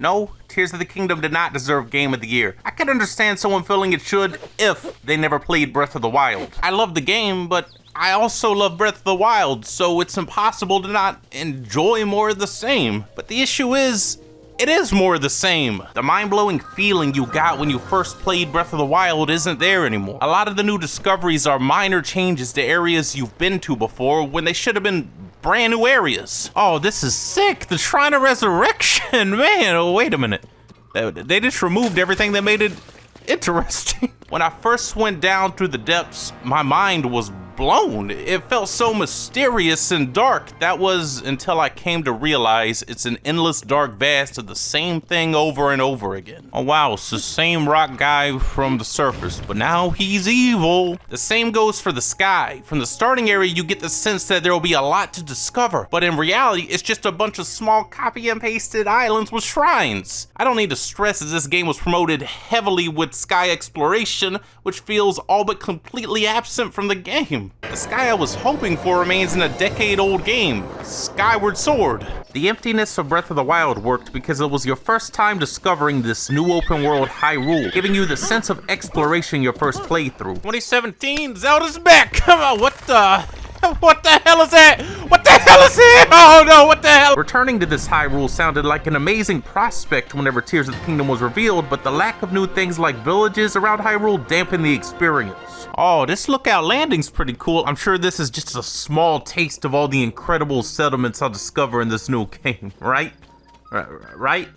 No, Tears of the Kingdom did not deserve Game of the Year. I could understand someone feeling it should if they never played Breath of the Wild. I love the game, but I also love Breath of the Wild, so it's impossible to not enjoy more of the same. But the issue is, it is more of the same. The mind-blowing feeling you got when you first played Breath of the Wild isn't there anymore. A lot of the new discoveries are minor changes to areas you've been to before when they should have been brand new areas. Oh, this is sick. The Shrine of Resurrection, man. Oh, wait a minute. They just removed everything that made it interesting. When I first went down through the depths, my mind was blown. It felt so mysterious and dark. That was until I came to realize it's an endless dark vast of the same thing over and over again. Oh wow, it's the same rock guy from the surface, but now he's evil. The same goes for the sky. From the starting area, you get the sense that there will be a lot to discover, but in reality, it's just a bunch of small copy and pasted islands with shrines. I don't need to stress that this game was promoted heavily with sky exploration, which feels all but completely absent from the game. The sky I was hoping for remains in a decade-old game, Skyward Sword. The emptiness of Breath of the Wild worked because it was your first time discovering this new open world Hyrule, giving you the sense of exploration your first playthrough. 2017, Zelda's back! Come on, what the hell is that? What the hell is it? Oh no, what the hell? Returning to this Hyrule sounded like an amazing prospect whenever Tears of the Kingdom was revealed, but the lack of new things like villages around Hyrule dampened the experience. Oh, this lookout landing's pretty cool. I'm sure this is just a small taste of all the incredible settlements I'll discover in this new game, right? Right?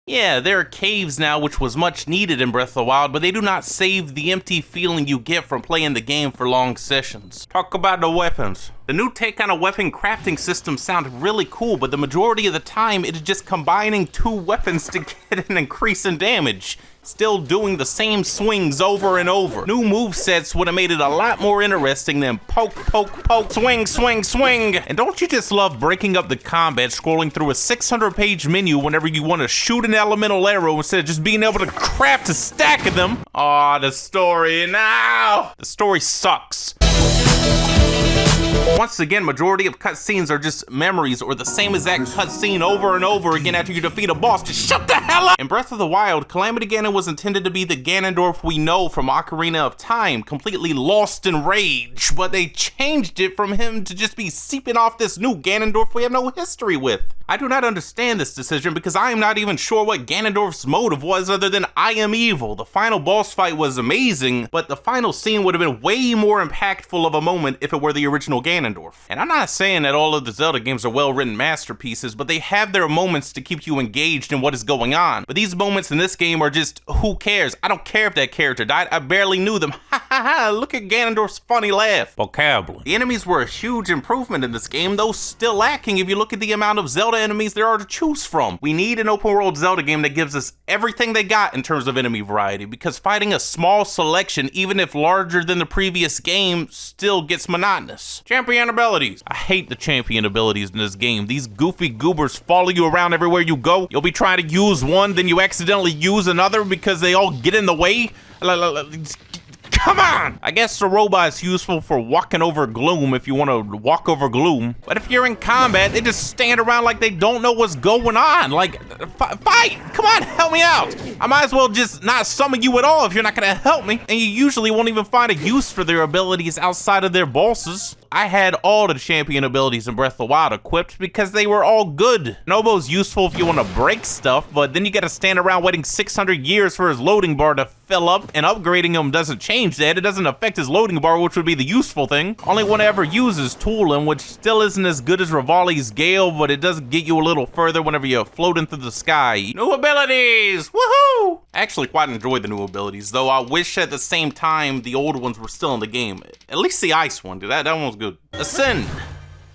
Yeah, there are caves now, which was much needed in Breath of the Wild, but they do not save the empty feeling you get from playing the game for long sessions. Talk about the weapons. The new take on a weapon crafting system sounded really cool, but the majority of the time it is just combining two weapons to get an increase in damage. Still doing the same swings over and over. New movesets would have made it a lot more interesting than poke, poke, poke, swing, swing, swing. And don't you just love breaking up the combat, scrolling through a 600-page menu whenever you want to shoot an elemental arrow instead of just being able to craft a stack of them? Aw, the story now. The story sucks. Once again, majority of cutscenes are just memories or the same exact cutscene over and over again after you defeat a boss. Just shut the hell up! In Breath of the Wild, Calamity Ganon was intended to be the Ganondorf we know from Ocarina of Time, completely lost in rage, but they changed it from him to just be seeping off this new Ganondorf we have no history with. I do not understand this decision because I am not even sure what Ganondorf's motive was other than I am evil. The final boss fight was amazing, but the final scene would have been way more impactful of a moment if it were the original Ganondorf. And I'm not saying that all of the Zelda games are well-written masterpieces, but they have their moments to keep you engaged in what is going on. But these moments in this game are just, who cares? I don't care if that character died, I barely knew them. Ha ha ha, look at Ganondorf's funny laugh. Vocabulary. The enemies were a huge improvement in this game, though still lacking if you look at the amount of Zelda enemies there are to choose from. We need an open world Zelda game that gives us everything they got in terms of enemy variety, because fighting a small selection, even if larger than the previous game, still gets monotonous. Champion abilities. I hate the champion abilities in this game. These goofy goobers follow you around everywhere you go. You'll be trying to use one, then you accidentally use another because they all get in the way. Come on! I guess the robot is useful for walking over gloom if you want to walk over gloom. But if you're in combat, they just stand around like they don't know what's going on. Like, fight! Come on, help me out! I might as well just not summon you at all if you're not gonna help me. And you usually won't even find a use for their abilities outside of their bosses. I had all the champion abilities in Breath of the Wild equipped because they were all good. Nobo's useful if you want to break stuff, but then you gotta stand around waiting 600 years for his loading bar to fill up, and upgrading him doesn't change that. It doesn't affect his loading bar, which would be the useful thing. Only one I ever uses Toolin, which still isn't as good as Rivali's Gale, but it does get you a little further whenever you're floating through the sky. New abilities! Woohoo! I actually quite enjoyed the new abilities, though I wish at the same time the old ones were still in the game. At least the ice one, dude. That one was good. Ascend,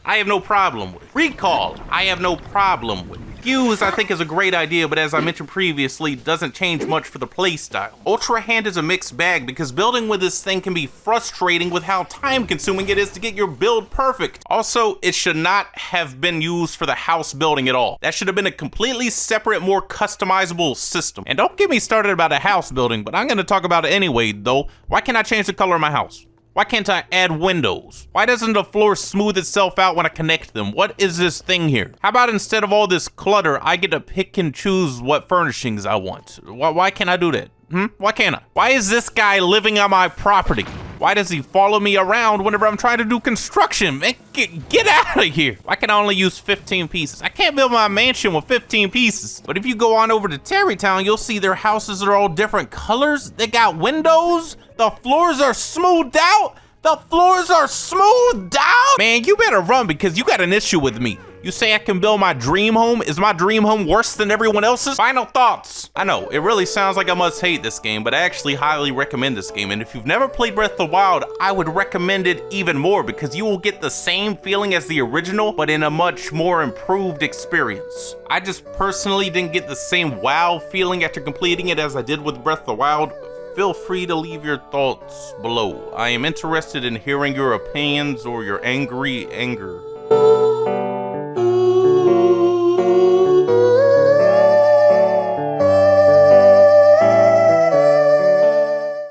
I have no problem with. Recall, I have no problem with. Fuse, I think, is a great idea, but as I mentioned previously, doesn't change much for the playstyle. Ultra Hand is a mixed bag because building with this thing can be frustrating with how time-consuming it is to get your build perfect. Also, it should not have been used for the house building at all. That should have been a completely separate, more customizable system. And don't get me started about a house building, but I'm going to talk about it anyway, though. Why can't I change the color of my house? Why can't I add windows? Why doesn't the floor smooth itself out when I connect them? What is this thing here? How about instead of all this clutter, I get to pick and choose what furnishings I want? Why can't I do that? Why can't I? Why is this guy living on my property? Why does he follow me around whenever I'm trying to do construction? Man, get out of here. Why can I only use 15 pieces? I can't build my mansion with 15 pieces. But if you go on over to Terrytown, you'll see their houses are all different colors. They got windows. The floors are smoothed out. The floors are smoothed out. Man, you better run because you got an issue with me. You say I can build my dream home? Is my dream home worse than everyone else's? Final thoughts. I know, it really sounds like I must hate this game, but I actually highly recommend this game. And if you've never played Breath of the Wild, I would recommend it even more because you will get the same feeling as the original, but in a much more improved experience. I just personally didn't get the same wow feeling after completing it as I did with Breath of the Wild. Feel free to leave your thoughts below. I am interested in hearing your opinions or your angry anger.